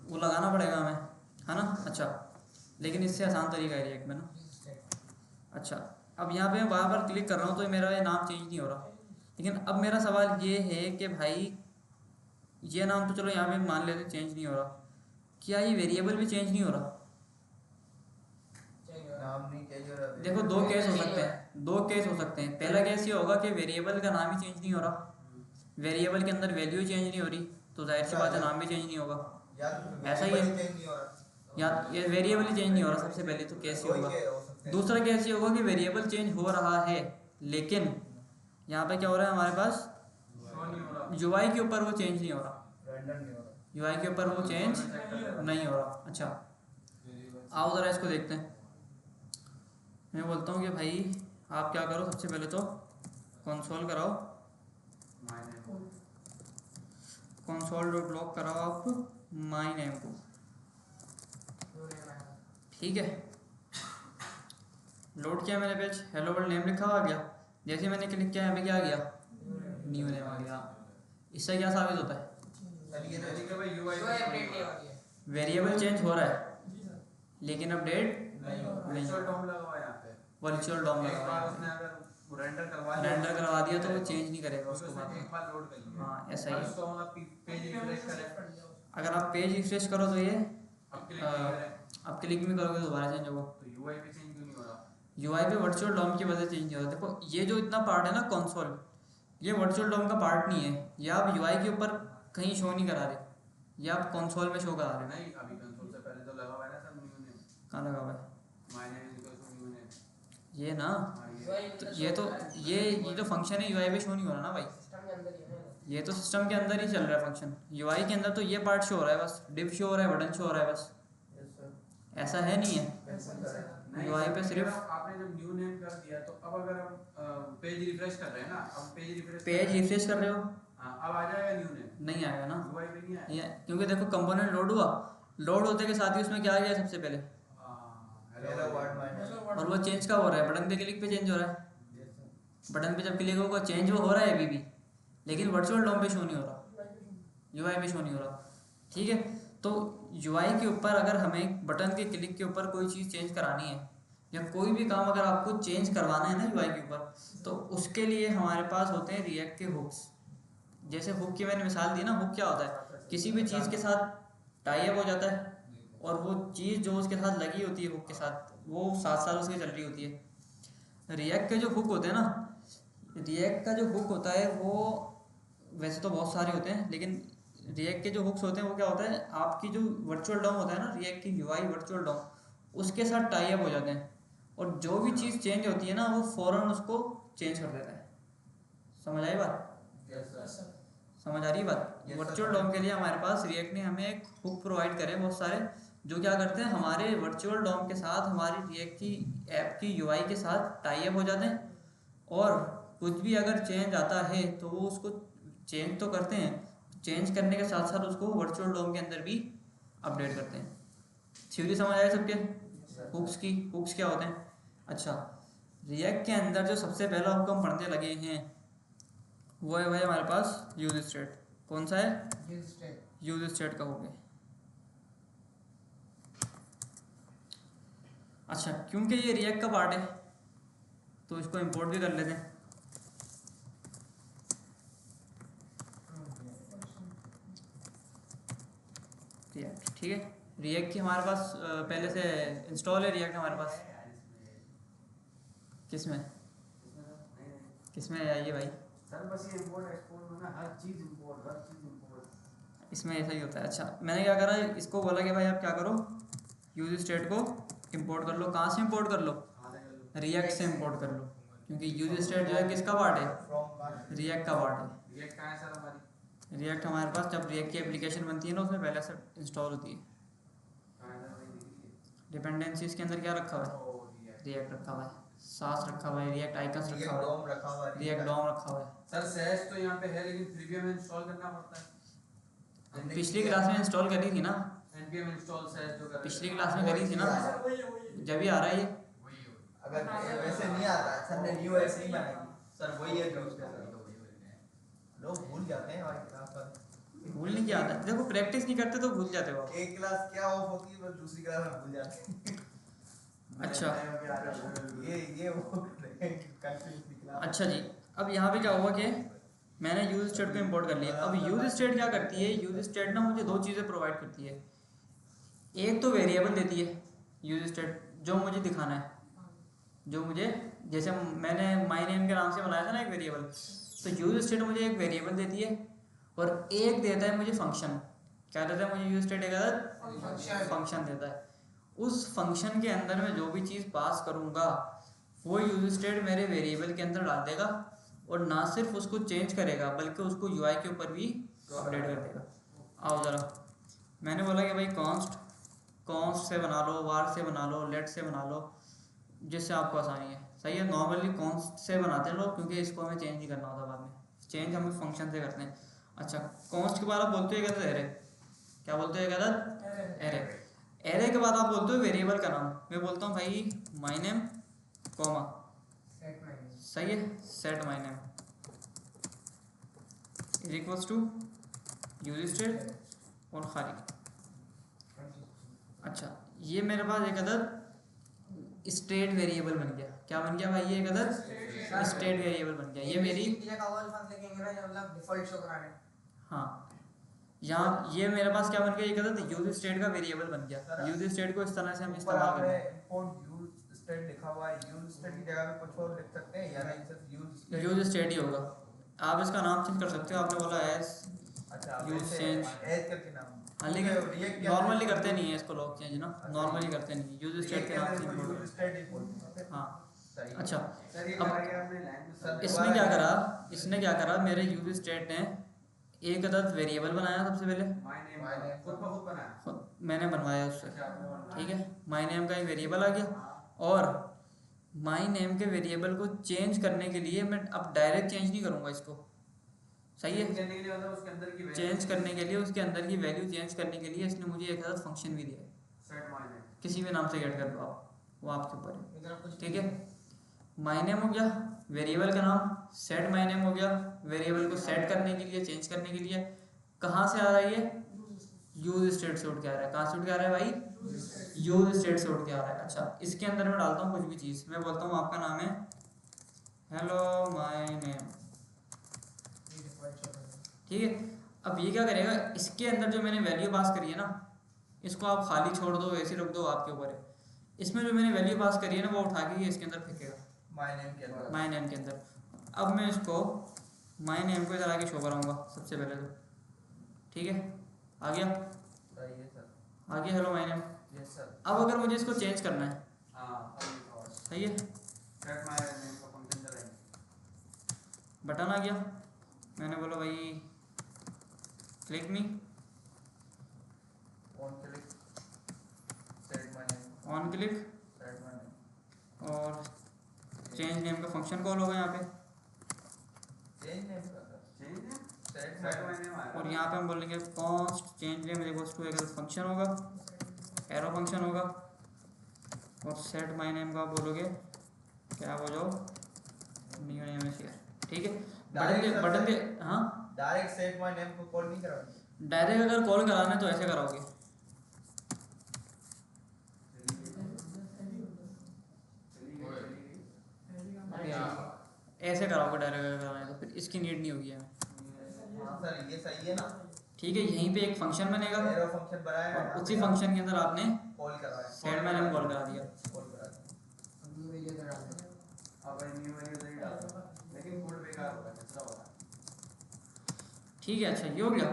वो लगाना पड़ेगा हमें, है ना। अच्छा, लेकिन इससे आसान तरीका है रिएक्ट में ना। अच्छा, अब यहाँ पे मैं बार बार क्लिक कर रहा हूँ तो मेरा ये नाम चेंज नहीं हो रहा, लेकिन अब मेरा सवाल ये है कि भाई ये नाम तो चलो यहाँ पे मान लेते चेंज नहीं हो रहा, क्या ये वेरिएबल भी चेंज नहीं हो रहा? नाम नहीं चेंज हो रहा। देखो दो केस हो सकते हैं, दो केस हो सकते हैं। पहला केस ये होगा कि वेरिएबल का नाम ही चेंज नहीं हो रहा, वेरिएबल के अंदर वैल्यू चेंज नहीं हो रही, तो जाहिर सी बात है नाम भी चेंज नहीं होगा, ऐसा ही है। या ये वेरिएबल ही चेंज नहीं हो रहा, सबसे पहले तो केस ये होगा। दूसरा केस ये होगा कि वेरिएबल चेंज हो रहा है, लेकिन यहाँ पे क्या हो रहा है हमारे पास, यूआई के ऊपर वो चेंज नहीं हो रहा, यूआई के ऊपर वो चेंज नहीं हो रहा। अच्छा, आओ ज़रा इसको देखते हैं। मैं बोलता हूँ कि भाई आप क्या करो, सबसे पहले तो कंसोल कराओ, कंसोल डॉट लॉग कराओ आप माई नेम को, ठीक है। लोड किया मैंने पेज, हेलो वर्ल्ड नेम लिखा हुआ आ गया। जैसे मैंने क्लिक किया यहाँ पे क्या आ गया, न्यू नेम आ गया। इससे क्या साबित होता है, वेरिएबल चेंज हो रहा है लेकिन अपडेट नहीं, वर्चुअल डॉम लगा हुआ है, रेंडर करवा दिया तो वो चेंज नहीं करेगा उसको बाद में। हाँ ऐसा ही है। अगर आप पेज रिफ्रेश करो तो ये आप क्लिक भी करोगे तो दोबारा चेंज होगा। यूआई पे वर्चुअल डॉम की वजह से चेंज नहीं होता। देखो ये जो इतना पार्ट है ना कंसोल, ये वर्चुअल डॉम का पार्ट नहीं है, ये आप यूआई के ऊपर कहीं शो नहीं करा रहे, ये आप कंसोल में शो करा रहे हैं। अभी कंसोल से पहले तो लगा हुआ है ना सब न्यू नेम, कहाँ लगा हुआ है ये ना, तो ये जो फंक्शन है यूआई पे शो नहीं हो रहा ना भाई, ये तो सिस्टम के अंदर ही चल रहा है फंक्शन। यूआई के अंदर तो ये पार्ट शो हो रहा है बस, डिव शो हो रहा है, बटन शो हो रहा है बस, ऐसा है नहीं है। यूआई पे सिर्फ आपने जब न्यू नेम कर दिया तो अब अगर हम पेज रिफ्रेश कर रहे हैं ना, अब पेज रिफ्रेश कर रहे हो, अब आ जाएगा न्यू नेम, नहीं आएगा ना यूआई पे नहीं आएगा, क्योंकि देखो कंपोनेंट लोड हुआ, लोड होते के साथ ही उसमें क्या आ गया सबसे पहले, और वो चेंज कब हो रहा है, बटन पे क्लिक पे चेंज हो रहा है। बटन पे जब क्लिक होगा चेंज वो हो रहा है अभी भी, लेकिन वर्चुअल डॉम पे शो नहीं हो रहा, यूआई पे शो नहीं हो रहा, ठीक है। तो यूआई के ऊपर अगर हमें बटन के क्लिक के ऊपर कोई चीज़ चेंज करानी है या कोई भी काम अगर आपको चेंज करवाना है ना यूआई के ऊपर, तो उसके लिए हमारे पास होते हैं रिएक्ट के हुक्स। जैसे हुक की मैंने मिसाल दी ना, हुक क्या होता है, किसी भी चीज़ के साथ टाई अप हो जाता है और वो चीज़ जो उसके साथ लगी होती है हुक के साथ, वो 7 साल उसकी चल रही होती है। रिएक्ट के जो हुक होते हैं ना, रिएक्ट का जो हुक होता है वो वैसे तो बहुत सारे होते हैं, लेकिन रिएक्ट के जो हुक्स होते हैं वो क्या होता है, आपकी जो वर्चुअल डॉम होता है ना, रिएक्ट की यूआई वर्चुअल डॉम, उसके साथ टाई अप हो जाते हैं और जो भी चीज़ चेंज होती है ना वो फ़ौरन उसको चेंज कर देता है। समझ आई बात? समझ आ रही बात? वर्चुअल डॉम के लिए हमारे पास रिएक्ट ने हमें एक हुक प्रोवाइड करे बहुत सारे, जो क्या करते हैं, हमारे वर्चुअल डॉम के साथ हमारी रिएक्ट की ऐप की यूआई के साथ टाई अप हो जाते हैं और कुछ भी अगर चेंज आता है तो वो उसको चेंज तो करते हैं, चेंज करने के साथ साथ उसको वर्चुअल डॉम के अंदर भी अपडेट करते हैं। थ्योरी समझ आए सबके? हुक्स की, हुक्स क्या होते हैं? अच्छा, रिएक्ट के अंदर जो सबसे पहला हुक हम पढ़ने लगे हैं वो है भाई हमारे पास यूज स्टेट। कौन सा है? यूज स्टेट का हो गया। अच्छा, क्योंकि ये रिएक्ट का पार्ट है तो इसको इंपोर्ट भी कर लेते हैं। रिएक्ट, ठीक है। रिएक्ट की हमारे पास पहले से इंस्टॉल है रिएक्ट हमारे पास। किसमें किसमें आइए भाई, सर बस ये इंपोर्ट एक्सपोर्ट में ना हर चीज इंपोर्ट इसमें ऐसा ही होता है। अच्छा, मैंने क्या करा, इसको बोला कि भाई आप क्या करो, यूज स्टेट को इंपोर्ट कर लो। कहाँ से इंपोर्ट कर लो? रिएक्ट से इंपोर्ट कर लो, क्योंकि यूज स्टेट जो है किसका पार्ट है? रिएक्ट का पार्ट है। रिएक्ट कहाँ है सर हमारी? रिएक्ट हमारे पास जब रिएक्ट की एप्लीकेशन बनती है ना, उसमें पहले से इंस्टॉल होती है। डिपेंडेंसीज के अंदर क्या रखा हुआ है? रिएक्ट रखा हुआ है, सास रखा हुआ है, रिएक्ट आइकन्स रखा हुआ है, रिएक्ट डॉम रखा हुआ है। सर सहज तो यहाँ पे है लेकिन प्रीवियम में इंस्टॉल करना पड़ता है। पिछली क्लास में इंस्टॉल करी थी ना, npm इंस्टॉल सहज जो कर पिछली क्लास में करी थी ना, जब भी आ रहा है ये। अगर वैसे नहीं आता सर ने न्यू ऐसे ही बनाई सर, वही है यूज कर रहे हैं। लोग भूल जाते हैं हमारी क्लास पर। भूल नहीं किया आता, देखो प्रैक्टिस नहीं करते तो भूल जाते हो। एक क्लास क्या ऑफ होती है, दूसरी क्लास में भूल जाते हैं। अच्छा ये वो कंफ्यूज। अच्छा जी, अब यहाँ पे क्या हुआ कि मैंने यूज स्टेट को इंपोर्ट कर लिया। अब यूज स्टेट क्या करती है, यूज स्टेट ना मुझे दो चीज़ें प्रोवाइड करती है। एक तो वेरिएबल देती है यूज स्टेट, जो मुझे दिखाना है, जो मुझे, जैसे मैंने माय नेम के नाम से बनाया था ना एक वेरिएबल, तो यूज स्टेट मुझे एक वेरिएबल देती है और एक देता है मुझे फंक्शन। क्या देता है मुझे यूज स्टेट? एक फंक्शन देता है। उस फंक्शन के अंदर मैं जो भी चीज़ पास करूँगा वो यूज स्टेट मेरे वेरिएबल के अंदर डाल देगा और ना सिर्फ उसको चेंज करेगा बल्कि उसको यूआई के ऊपर भी अपडेट कर देगा। आओ ज़रा, मैंने बोला कि भाई कॉन्स्ट से बना लो, वार से बना लो, लेट से बना लो, जिससे आपको आसानी है। सही है, नॉर्मली कॉन्स्ट से बनाते हैं लोग क्योंकि इसको हमें चेंज नहीं करना होता बाद में, चेंज हम फंक्शन से करते हैं। अच्छा, कॉन्स्ट के बाद आप बोलते हो कहते एरे, क्या बोलते हो कहते? एरे। एरे के बाद आप बोलते हो वेरिएबल का नाम। मैं बोलता हूँ भाई माय नेम कॉमा, सही है, set my name is equals to use state और खाली। अच्छा, ये मेरे पास एक अदद स्टेट वेरिएबल बन गया। क्या बन गया भाई? ये एक अदद स्टेट वेरिएबल बन गया। ये मेरी, हाँ, यहाँ ये मेरे पास क्या बन गया, एक अदद यूज स्टेट का वेरिएबल बन गया। यूज स्टेट को इस तरह से हम इस्तेमाल करेंगे। इंपोर्ट यूज स्टेट लिखा हुआ है, यूज स्टेट की जगह पे कुछ और लिख सकते हैं या नहीं? सिर्फ यूज स्टेट ही होगा। आप इसका नाम चेंज कर सकते हो, आपने बोला एज अच्छा यूज चेंज, एज करके नाम। हाँ, लेकिन नॉर्मली करते नहीं है इसको लोग चेंज ना, नॉर्मली करते नहीं, यूज स्टेट के नाम से इंपोर्ट। यूज स्टेट ही बोलते हैं। हाँ, सही। अच्छा, सर ये अब लगाइए आपने लाइन इसने क्या करा, मेरे यूज स्टेट ने एक अदद वेरिएबल बनाया। सबसे पहले माय नेम खुद ब खुद बनाया, मैंने बनवाया उससे, ठीक है। माय नेम का एक वेरिएबल आ गया और माय नेम के वेरिएबल को चेंज करने के लिए मैं अब डायरेक्ट चेंज नहीं करूँगा इसको, सही है। करने के लिए मतलब उसके अंदर की चेंज करने के लिए, उसके अंदर की वैल्यू चेंज करने के लिए इसने मुझे एक अदद फंक्शन भी दिया है। सेट माय नेम, किसी भी नाम से गेट कर लो आप, वो आपके ऊपर है, ठीक है। माय नेम हो गया वेरिएबल का नाम, सेट माय नेम हो गया वेरिएबल को सेट करने के लिए, चेंज करने के लिए। कहाँ से आ रही है? यूज स्टेट से उठ के आ रहा है। कहाँ से उठ के आ रहा है भाई? यूज स्टेट से उठ के आ रहा है। अच्छा, इसके अंदर मैं डालता हूँ कुछ भी चीज़, मैं बोलता हूँ आपका नाम है हेलो माय नेम, ठीक है। अब ये क्या करेगा, इसके अंदर जो मैंने वैल्यू पास करी है ना, इसको आप खाली छोड़ दो, ऐसे रख दो, आपके ऊपर है। इसमें जो मैंने वैल्यू पास करी है ना, वो उठा के इसके अंदर फेंकेगा, माय नेम के अंदर। माय नेम के अंदर। अब मैं इसको माय नेम को इधर आके शो कराऊंगा सबसे पहले तो, ठीक है। आ गया, सही है सर। आ गया hello my name. Yes sir. अब अगर मुझे इसको चेंज करना है, हाँ सही है, सेट माय नेम का फंक्शन चलाएंगे। बटन आ गया, मैंने बोला भाई click me, on click set my name, on click, set my name और चेंज नेम का फंक्शन कॉल होगा यहाँ पे, चेंज नेम का sir. Change name set set my my name आया। और यहाँ पे हम बोलेंगे const change name equals to एक फंक्शन होगा, एरो फंक्शन होगा, और सेट माय नेम का बोलोगे क्या हो जाओ न्यू नेम है शेयर, ठीक है। बटन के हाँ, डायरेक्ट सेट माय नेम को कॉल नहीं कराओगे। डायरेक्ट अगर कॉल कराना है तो ऐसे कराओगे, ऐसे कराओगे डायरेक्ट अगर कराना है तो, फिर इसकी नीड नहीं होगी हमें। हाँ सर ये सही है ना। ठीक है, यहीं पे एक फंक्शन बनेगा एरो फंक्शन बनाया है, और उसी फंक्शन के अंदर आपने कॉल करवाया, सेट माय नेम कॉल करा दिया। कॉल करा दिया। अब भाई न्यू वैल्यू नहीं डालता, लेकिन कोड बेकार होगा, कचरा होगा। ठीक है, अच्छा ये हो गया।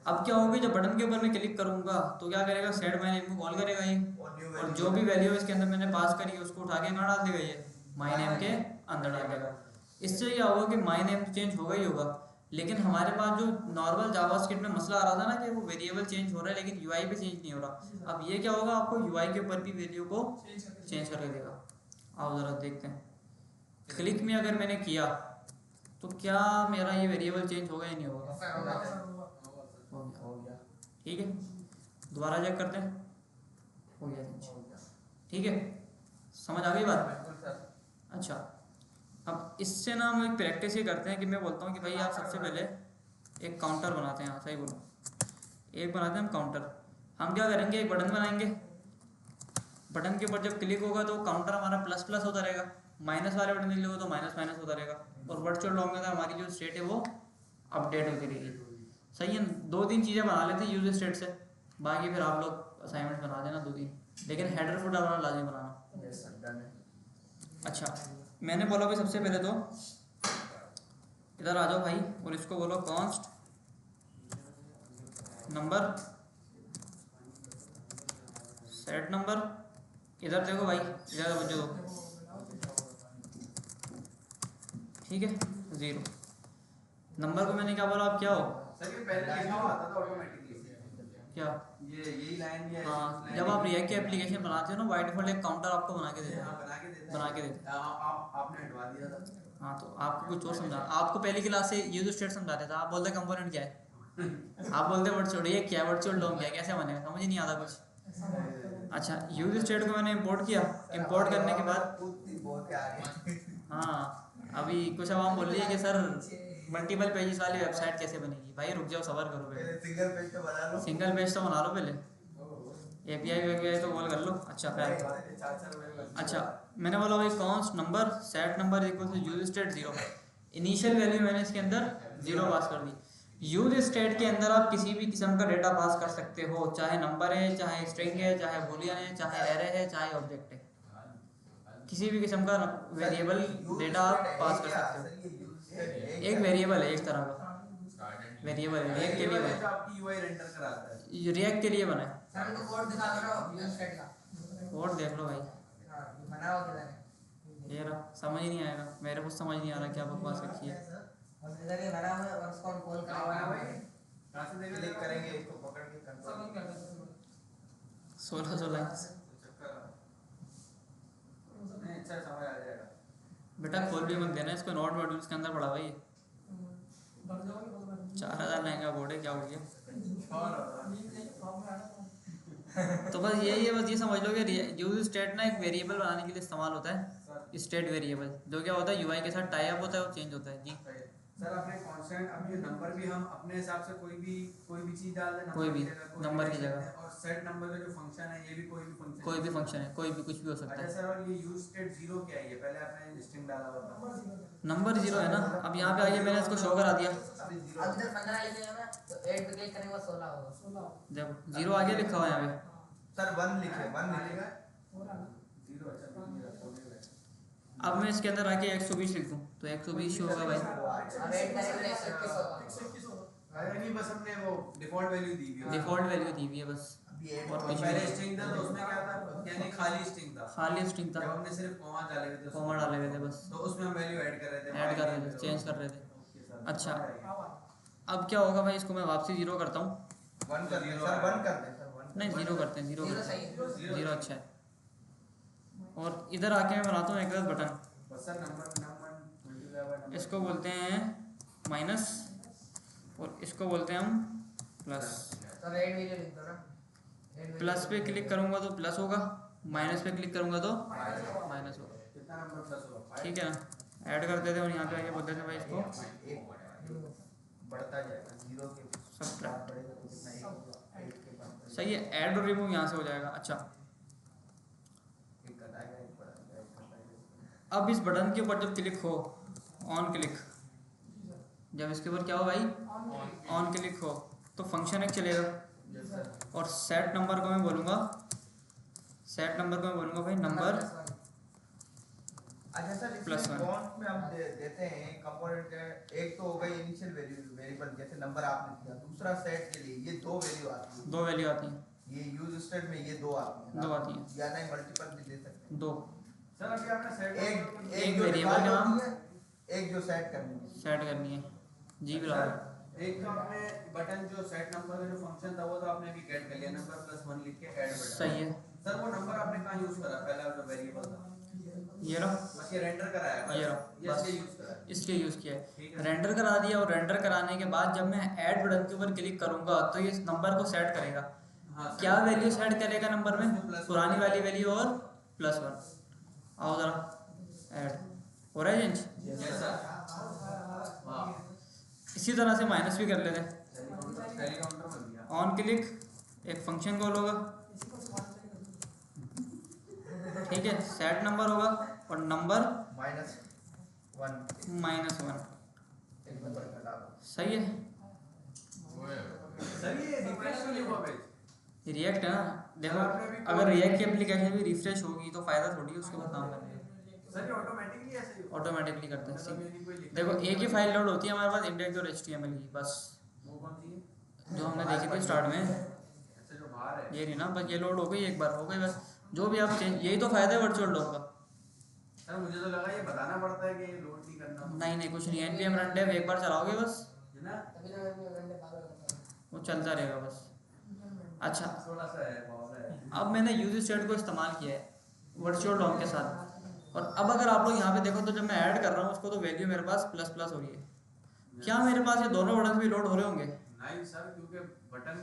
अब क्या होगा, जब बटन के ऊपर मैं क्लिक करूंगा तो क्या करेगा, सेट माय नेम को कॉल करेगा ये, और न्यू और जो भी वैल्यू इसके अंदर मैंने पास करी है उसको उठा के कहाँ डाल देगा, ये माय नेम के अंदर डाल देगा। इससे क्या होगा कि माय नेम तो चेंज होगा ही होगा, लेकिन हमारे पास जो नॉर्मल जावास्क्रिप्ट में मसला आ रहा था ना कि वो वेरिएबल चेंज हो रहा है लेकिन यूआई पे चेंज नहीं हो रहा, अब ये क्या होगा, आपको यूआई के ऊपर भी वैल्यू को चेंज करके देगा। आओ ज़रा देखते हैं, क्लिक में अगर मैंने किया तो क्या मेरा ये वेरिएबल चेंज होगा या नहीं होगा? हो गया। ठीक है, दोबारा चेक करते हैं, हो गया चेंज, ठीक है। समझ आ गई बात? बिल्कुल सर। अच्छा, अब इससे ना हम एक प्रैक्टिस ये करते हैं कि मैं बोलता हूँ कि भाई आप सबसे पहले एक काउंटर बनाते हैं, हाँ सही बोलो, एक बनाते हैं हम काउंटर। हम क्या करेंगे, एक बटन बनाएंगे, बटन के ऊपर जब क्लिक होगा तो काउंटर हमारा प्लस प्लस होता रहेगा, माइनस वाले बटन क्लिक होगा तो माइनस माइनस होता रहेगा, और वर्चुअल लॉन्ग में हमारी जो स्टेट है वो अपडेट होती रहेगी। सही है, दो तीन चीज़ें बना लेते हैं यूज स्टेट से, बाकी फिर आप लोग असाइनमेंट बना देना दो तीन, लेकिन हेडर फुटर वाला लाजमी बनाना। यस सर, डन है। अच्छा, मैंने बोला भाई सबसे पहले तो इधर आ जाओ भाई, और इसको बोलो कॉन्स्ट नंबर सेट नंबर, इधर देखो भाई, इधर बच्चों दो, ठीक है, 0 नंबर को मैंने क्या बोला, आप क्या हो सर ये पहले लिखा हुआ आता था ऑटोमेटिकली, क्या, ये यही लाइन भी है। हाँ जब आप रिएक्ट की एप्लीकेशन बनाते हो ना, बाय डिफॉल्ट एक काउंटर आपको बना के देता हाँ, है, बना के देते हैं। बना के देते हैं। आपने हटवा दिया था। हाँ तो आपको कुछ और समझा, आपको पहली क्लास से यूज स्टेट समझाते थे, आप बोलते कंपोनेंट क्या है, आप बोलते वर्चुअल ये क्या है, वर्चुअल डॉम क्या है, कैसे बनेगा, समझ ही नहीं आता कुछ। अच्छा, यूज स्टेट को मैंने इंपोर्ट किया, इंपोर्ट करने के बाद बहुत के आगे। हाँ अभी कुछ अब हम बोल रही है कि सर मल्टीपल पेजेस वाली वेबसाइट कैसे बनेगी, भाई रुक जाओ सबर करो पहले, सिंगल पेज तो बना लो। सिंगल पेज तो बना लो पहले, एपीआई तो कॉल कर लो। अच्छा फिर अच्छा, मैंने बोला भाई const number set number equal to use state 0, initial value मैंने इसके अंदर 0 पास कर दी। यूज स्टेट के अंदर आप किसी भी किस्म का डेटा पास कर सकते हो, चाहे नंबर है, चाहे स्ट्रिंग है, चाहे बूलियन है, चाहे एरे है, चाहे ऑब्जेक्ट है, किसी भी किस्म का वेरिएबल डेटा आप पास कर सकते हो। एक वेरिएबल है, एक तरह का वेरिएबल है, रिएक्ट के लिए बना है, आपकी यूआई रेंडर कराता है। रिएक्ट के लिए बना है। सर को कोड दिखा दो यूज स्टेट का, कोड देख लो भाई, हां ये बना हुआ किधर है, ये रहा, समझ ही नहीं आएगा, मेरे को समझ नहीं आ रहा क्या बकवास रखी है। और इधर ये बना हुआ है और उसको हम कॉल क्या बना भाई? करेंगे, कहां से देख क्लिक करेंगे इसको पकड़ के कंट्रोल। सब कर दो 16 लाइन्स चक्कर नहीं, अच्छा समझ आ जाएगा। बेटा, खोल भी मत देना इसको, नोट मॉड्यूल्स के अंदर पड़ा भाई, 4000 लाइन का बोर्ड है, क्या हो गया। तो बस यही है, बस ये समझ लो कि यूज स्टेट ना एक वेरिएबल बनाने के लिए इस्तेमाल होता है, स्टेट वेरिएबल, जो क्या होता है यूआई के साथ टाई अप होता है और चेंज होता है जी। सर अपने कांस्टेंट अब ये नंबर भी हम अपने हिसाब से कोई भी चीज डाल दें कोई भी नंबर की ले जगह। सकते हैं। और सेट नंबर का जो फंक्शन है ये भी कोई भी फंक्शन कोई भी फंक्शन है, कोई भी कुछ भी हो सकता अच्छा है। सर, और ये यूज स्टेट 0 क्या है? ये पहले आपने स्ट्रिंग डाला हुआ था। नंबर 0 है ना। अब यहाँ पे आइए, मैंने इसको शो करा दिया, अभी अब 0 इधर 15 लिखेगा ना तो 8 पे क्लिक करेंगे 16 होगा। देखो 0 आगे लिखा हुआ है यहाँ पे। सर 1 लिखे 1 लिखेगा 0 अच्छा अब मैं इसके अंदर आके 120 लिख दूँ तो 120 शो होगा भाई। अब 8 करेंगे 121 होगा। अरे नहीं, बस हमने वो डिफॉल्ट वैल्यू दी हुई है। डिफॉल्ट वैल्यू दी हुई है बस। अभी 8 और तो कुछ पहले नहीं। स्ट्रिंग था तो उसमें क्या था, यानी खाली स्ट्रिंग था। खाली स्ट्रिंग जब था, हमने सिर्फ कॉमा डाले हुए थे कॉमा डाले हुए थे बस, तो उसमें हम वैल्यू ऐड कर रहे थे, ऐड कर रहे थे, चेंज कर रहे थे। Okay sir. अच्छा, अब क्या होगा भाई, इसको मैं वापसी 0 करता हूँ। 1 कर दें सर, 1 कर दें सर 1 नहीं 0 करते हैं, 0 0 करते सही हैं, है। 0 अच्छा है। और इधर आके मैं बनाता हूँ एक और बटन, बस sir number multiply by number. इसको बोलते हैं माइनस और इसको बोलते हैं हम प्लस। तो 8 वैल्यू लिख दो ना। 8 प्लस पे क्लिक करूँगा तो प्लस होगा, माइनस पे क्लिक करूँगा तो माइनस होगा। कितना नंबर प्लस होगा? ठीक है ना। ऐड कर देते हैं और यहाँ पे आके बोलते थे भाई इसको बढ़ता जाएगा 0 के सब्ट्रैक्ट। बढ़ेगा तो कितना 1 होगा 8 के बाद सही है, ऐड और रिमूव यहाँ से हो जाएगा। अच्छा, 1 घटाएगा 1 बढ़ाएगा 1 घटाएगा। अब इस बटन के ऊपर जब क्लिक हो, ऑन क्लिक, जब इसके ऊपर क्या हो भाई, ऑन क्लिक हो तो फंक्शन एक चलेगा। Yes sir. और सेट नंबर को मैं बोलूँगा, सेट नंबर को मैं बोलूँगा भाई नंबर अच्छा सर, प्लस इसमें 1। फॉन्ट में हम देते हैं कंपोनेंट है, एक तो हो गई इनिशियल वेरिएबल जैसे नंबर आपने दिया, दूसरा सेट के लिए ये 2 वैल्यू आती है, 2 वैल्यू आती हैं, ये यूज स्टेट में ये 2 आती है, 2 आती हैं, या नहीं मल्टीपल भी दे सकते 2। सर अभी आपने सेट एक जो वेरिएबल डिफॉल्ट का नाम, होती है, एक जो सेट करनी है। सेट करनी है जी बराबर। एक तो आपने बटन जो सेट नंबर का जो फंक्शन था वो तो आपने अभी गेट कर लिया, नंबर प्लस 1 लिख के ऐड बटन। सही है। सर वो नंबर आपने कहाँ यूज करा? पहला जो वेरिएबल था ये रहा, बस ये रेंडर कराया, ये रहा, ये बस इसलिए यूज करा। इसलिए यूज़ किया ठीक है। है। रेंडर करा दिया और रेंडर कराने के बाद जब मैं ऐड बटन के ऊपर क्लिक करूँगा तो ये इस नंबर को सेट करेगा। हाँ सर। क्या वैल्यू सेट करेगा नंबर में? प्लस पुरानी वाली वैल्यू और +1। आओ ज़रा, ऐड हो रहा है चेंज। Yes sir. वाह, इसी तरह से माइनस भी कर लेते हैं। टैली काउंटर बन गया। ऑन क्लिक एक फंक्शन कॉल होगा, ठीक है, सेट नंबर होगा और नंबर -1 -1, एक नंबर घटा दो। सही है। सर ये रिफ्रेश क्यों नहीं हुआ पेज? ये रिएक्ट है ना, देखो अगर रिएक्ट की एप्लीकेशन भी रिफ्रेश होगी तो फ़ायदा थोड़ी है उसके बाद काम करने का। सर ये ऑटोमेटिकली ऐसे ही होता है? ऑटोमेटिकली करते हैं। मतलब ये नहीं कोई लिखा देखो है? एक ही फाइल लोड होती है हमारे पास, इंडेक्स और HTML की, बस वो कौन सी है? जो हमने देखी थी स्टार्ट में, अच्छा जो बाहर है। ये नहीं ना, बस ये लोड हो गई, एक बार हो गई बस। जो भी आप चेंज, यही तो फ़ायदा है वर्चुअल डॉक का। सर मुझे तो लगा ये बताना पड़ता है कि ये लोड नहीं करना। नहीं नहीं, कुछ नहीं, npm run dev एक बार चलाओगे बस, है ना? तभी तो मैं घंटे पागल होता हूँ। वो चलता रहेगा बस। अच्छा, थोड़ा सा है, बहुत है। अब मैंने यूज स्टेट को इस्तेमाल किया है वर्चुअल डॉक के साथ। और अब अगर आप लोग यहाँ पे देखो तो जब मैं ऐड कर रहा हूँ उसको तो वैल्यू मेरे पास ++ हो रही है। क्या मेरे पास ये दोनों बटन भी लोड हो रहे होंगे? नहीं सर, क्योंकि बटन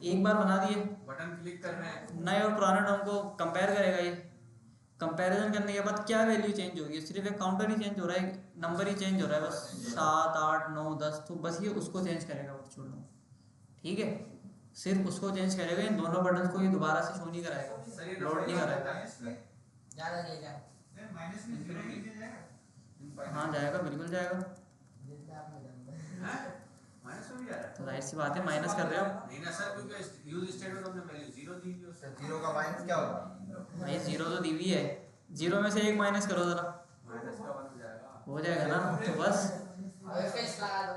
एक बार बना दिए, बटन क्लिक कर रहे हैं। नए और पुराने डॉम को कंपेयर करेगा ये। कंपैरिजन करने के बाद क्या वैल्यू चेंज होगी? सिर्फ एक काउंटर ही चेंज हो रहा है, नंबर ही चेंज हो रहा है बस, 7 8 9 10, तो बस ये उसको चेंज करेगा वर्चुअल डॉम, ठीक है, सिर्फ उसको चेंज करेगा। इन दोनों बटन को ये दोबारा से शो नहीं कराएगा, लोड नहीं कराएगा। ज़्यादा ले जाए हाँ जाएगा, बिल्कुल जाएगा। जितना आपने जानते हैं? माइनस में भी आ रहा है? तो जाहिर सी बात है माइनस कर रहे हो नहीं ना सर, क्योंकि यूज स्टेट में तो हमने वैल्यू 0 दी थी उससे। 0 का माइनस क्या होगा? भाई, 0 तो दी हुई है, 0 में से 1 माइनस करो जरा, माइनस का 1 हो जाएगा। हो जाएगा ना, तो बस। अब स्पेस लगा दो।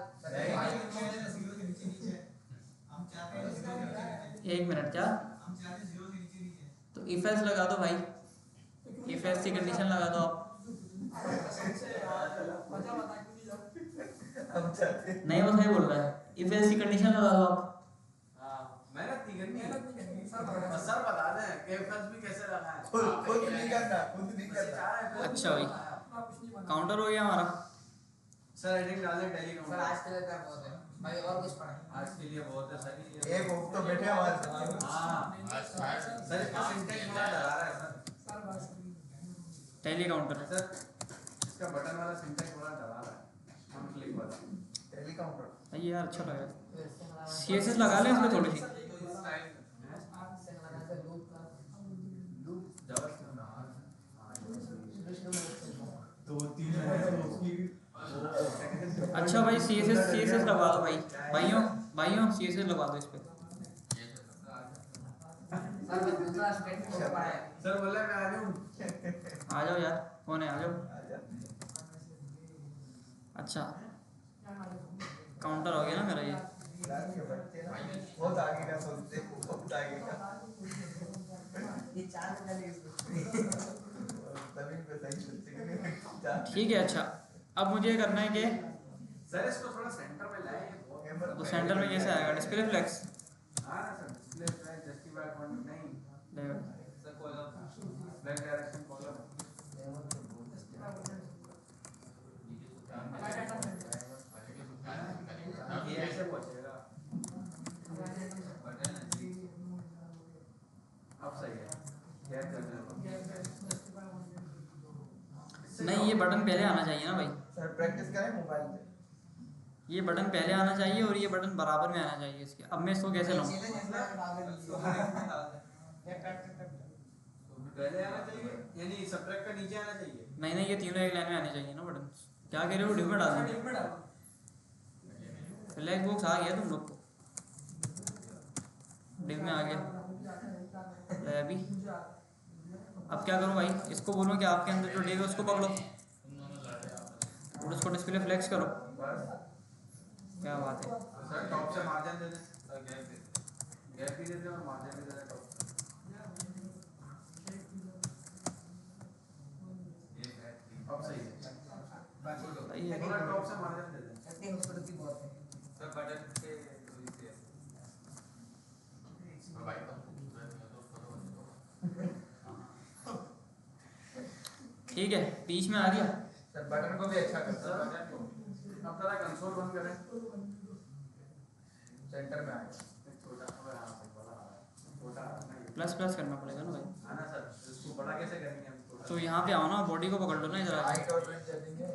1 मिनट, क्या? तो इफ एल्स लगा दो भाई, इफ एल्स की कंडीशन लगा दो आप। नहीं, वो सही बोल रहा है, इफ एल्स की कंडीशन लगा दो आप। हां, मेहनत नहीं करनी। सर बता दें कि फंक्शन भी कैसे लगाएं। खुद नहीं करना, खुद नहीं करना। अच्छा भाई, काउंटर हो गया हमारा। सर एडिटिंग डालें टैली सर काउंटर। आज के लिए इतना बहुत है भाई, और कुछ पढ़ा आज के लिए बहुत है सर। एक ओप तो बैठे हमारे साथ। हां सर, इसका सिंटेक्स बड़ा डरा रहा है सर। टैली काउंटर, सर इसका बटन वाला सिंटेक्स बड़ा डरा रहा है। वाला टैली काउंटर ये यार अच्छा लगा। इससे लगा CSS लगा लें इसमें थोड़ी सी। लूप का लूप जावास्क्रिप्ट दो तीन है उसकी अच्छा भाई CSS लगवा दो भाई, भाइयों CSS लगवा दो इस पे। सर मैं दूसरा स्टेटमेंट हो पाया सर बोला मैं आ रहा हूँ आ जाओ यार, कौन है, आ जाओ। अच्छा काउंटर हो गया ना मेरा ये। बहुत आगे का सोचते बहुत आगे का ये 4 मिनट तभी पे सही सोचते ठीक है अच्छा, अब मुझे ये करना है कि सर इसको थोड़ा सेंटर में लाए तो सेंटर में कैसे आएगा, डिस्प्ले फ्लेक्स हाँ ना sir display flex justify point नहीं sir column flex direction column ये ऐसे पहुंचेगा अब सही है क्या करना नहीं, ये बटन पहले आना चाहिए ना भाई, सर प्रैक्टिस करें मोबाइल पे ये बटन पहले आना चाहिए और ये बटन बराबर में आना चाहिए इसके। अब मैं इसको कैसे लाऊं? पहले आना चाहिए यानी सब्ट्रैक्ट का नीचे आना चाहिए नहीं ये तीनों एक लाइन में आने चाहिए ना बटन। क्या कह रहे हो, डिफ में डाल दो। फ्लैग बॉक्स आ गया तुम लोग को, डिफ में आ गया। ले अभी अब क्या करूं भाई, इसको बोलो कि आपके अंदर जो डिफ है उसको पकड़ो और उसको डिस्प्ले फ्लेक्स करो। बस क्या बात है। सर टॉप से मार्जिन दे दें गैप भी दे दें और मार्जिन भी दे दें टॉप से अब सही है सही है। थोड़ा टॉप से मार्जिन दे दें सेटिंग खूबसूरती बहुत है सर बटन के इससे ठीक है बीच में आ गया। सर बटन को भी अच्छा करता सर है बटन को अब जरा कंसोल बंद करें सेंटर में आ गया छोटा थोड़ा यहाँ पे बड़ा आ रहा है छोटा नहीं प्लस करना पड़ेगा ना भाई। आना सर इसको बड़ा कैसे करेंगे हम छोटा तो यहाँ पे आओ ना, बॉडी को पकड़ लो ना इधर हाइट आके। और विड्थ सेटिंग है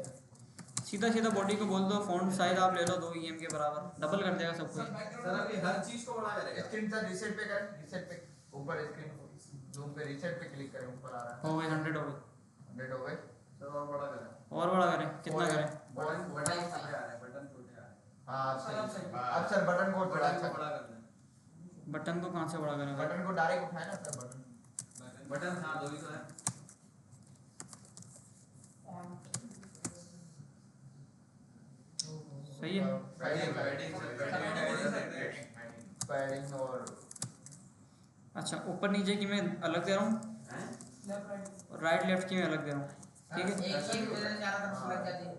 सीधा बॉडी को बोल दो फॉन्ट साइज आप ले लो 2 EM के बराबर, डबल कर देगा सब कुछ। सर अभी हर चीज को बड़ा करेगा स्क्रीन सर रीसेट पे करें रीसेट पे ऊपर स्क्रीन जूम पे रीसेट पे क्लिक करें ऊपर आ रहा है हो गए 100 हो गए। 100 हो गए सर और बड़ा करें और बड़ा करें, कितना करें? बटन बटन छोटे आ रहे हैं बटन छोटे आ रहे हैं हाँ अब सर बटन को थोड़ा बटन अच्छा को बड़ा कर दें बटन को कहाँ से बड़ा करें भाई? बटन को डायरेक्ट उठाए ना सर बटन बटन हाँ दो ही तो है सही है। पैडिंग और अच्छा ऊपर नीचे की मैं अलग दे रहा हूँ, राइट लेफ्ट की मैं अलग दे रहा हूँ, ठीक है। एक मिनट ज्यादा तरफ लग जाती है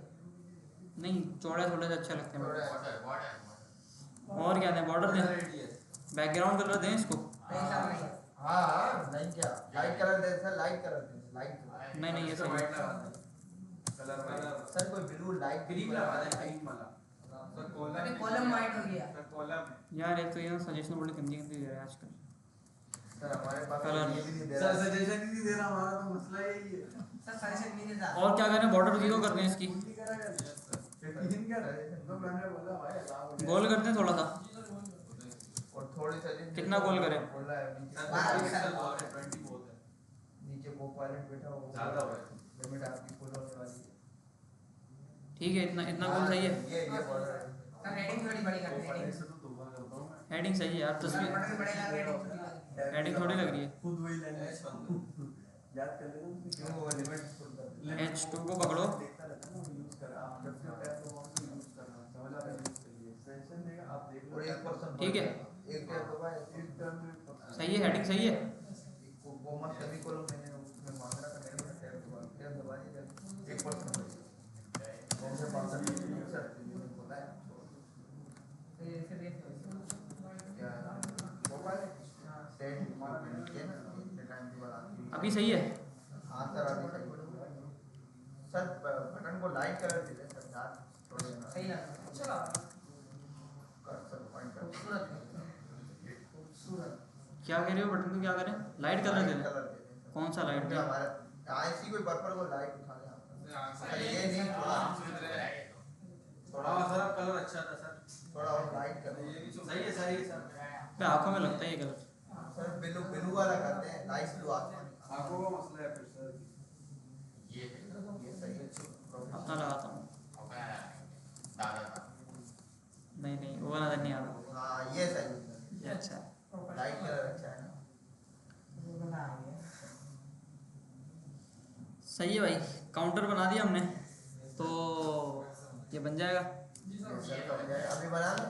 नहीं चौड़े थोड़े से अच्छे लगते हैं मुझे। थोड़ा और क्या दें, बॉर्डर दें, बैकग्राउंड कलर दें इसको? नहीं सब नहीं हाँ नहीं क्या लाइट कलर दे सर लाइट कलर दे लाइट नहीं ये सही है। वाइट लगा दें कलर वाइट सर कोई ब्लू लाइट ग्रीन लगा दें ग्रीन वाला सर अरे कॉलम कॉलम वाइट हो गया सर कॉलम यार एक तो ये सजेशन बड़ी गंदी दे रहा है आजकल। सर हमारे पास कलर। ये भी नहीं दे सर रहा सजेशन ही नहीं दे रहा हमारा तो मसला यही है सर सजेशन नहीं देता और क्या करें, बॉर्डर 0 कर दें इसकी, 15 कर तो मैंने बोला भाई अलाउ गोल कर दें थोड़ा सा। और थोड़ी सा कितना गोल करें? बोल रहा है नीचे पिक्सल बहुत है 20 बहुत है नीचे वो पायलट बैठा हो ज्यादा हो गया लिमिट आपकी फुल होने वाली है ठीक है, इतना गोल सही है। ये बॉर्डर है सर रेटिंग थोड़ी बड़ी कर ऊपर रेटिंग से तो दोबारा करता हूं मैं हेडिंग सही है यार, तस्वीर बटन बड़े कर रेटिंग थोड़ी कर हेडिंग थोड़ी लग रही है। खुद वही लेने याद कर लेना क्यों वो लिमिट फुल कर H2 को पकड़ो, देखता रहता ना यूज कर आप जब भी टैब तो वहां से यूज करना समझ आ रहा है यूज करिए सेंशन देगा आप देख लो और 1% ठीक है। एक टैब दबाए एक टर्म में सही है, हेडिंग सही है। वो मत सभी कॉलम मैंने उसमें मांग रहा था मेरे को टैब दबाए 1% कौन से 5% यूजर पता है ये फिर ये क्या मोबाइल सेट हमारा नीचे ना इतने टाइम के बाद आती है अभी सही है। हाँ सर अभी सही सर बटन को लाइट कलर दे दे सर डार्क थोड़े ना सही लगा अच्छा लगा कर सर पॉइंट कर खूबसूरत है खूबसूरत क्या कह रहे हो, बटन को क्या करें? लाइट कलर दे दें? कलर दे दें कौन सा लाइट क्योंकि दें? हमारे ऐसी कोई पर्पल को लाइट उठा ले आप सर ये नहीं थोड़ा थोड़ा सर अब कलर अच्छा था सर, थोड़ा और लाइट कर ये दो। भी सही है सर। पे आंखों में लगता है ये कलर। सर ब्लू ब्लू वाला करते हैं, लाइट ब्लू आसमानी। आंखों का मसला है फिर सर। ये सही है। अपना लगाता हूँ। नहीं नहीं वो नजर नहीं आ रहा। हाँ ये सही है। ये अच्छा है। लाइट कलर अच्छा है ना। सही है भाई, काउंटर बना दिया हमने तो ये बन जाएगा। अभी बना लो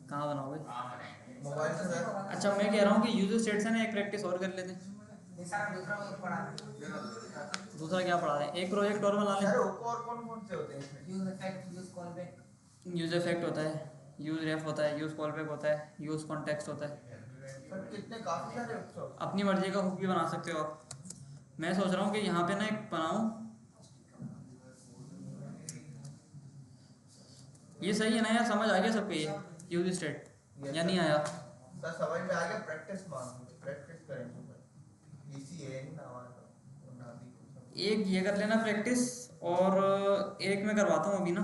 कहाँ बनाओगे? मोबाइल से सर। अच्छा मैं कह रहा हूँ कि यूजर स्टेट से ना एक प्रैक्टिस और कर लेते हैं। दूसरा क्या पढ़ा रहे हैं? एक प्रोजेक्ट और बना सर लें। और कौन से होते हैं इसमें? यूज इफेक्ट होता है, यूज रेफ होता है, यूज कॉलबैक होता है, यूज कॉन्टेक्स्ट होता है। सर कितने काफी सारे ऑप्शन। अपनी मर्जी का हुक भी बना सकते हो आप। मैं सोच रहा हूँ कि यहाँ पे ना एक बनाऊँ। ये सही है ना यार, समझ आ गया सबको ये यूज स्टेट या नहीं आया? सर समझ में आ गया। प्रैक्टिस करेंगे। इजी है नहीं ना हमारा ना भी। एक ये कर लेना प्रैक्टिस, और एक मैं करवाता हूँ अभी ना।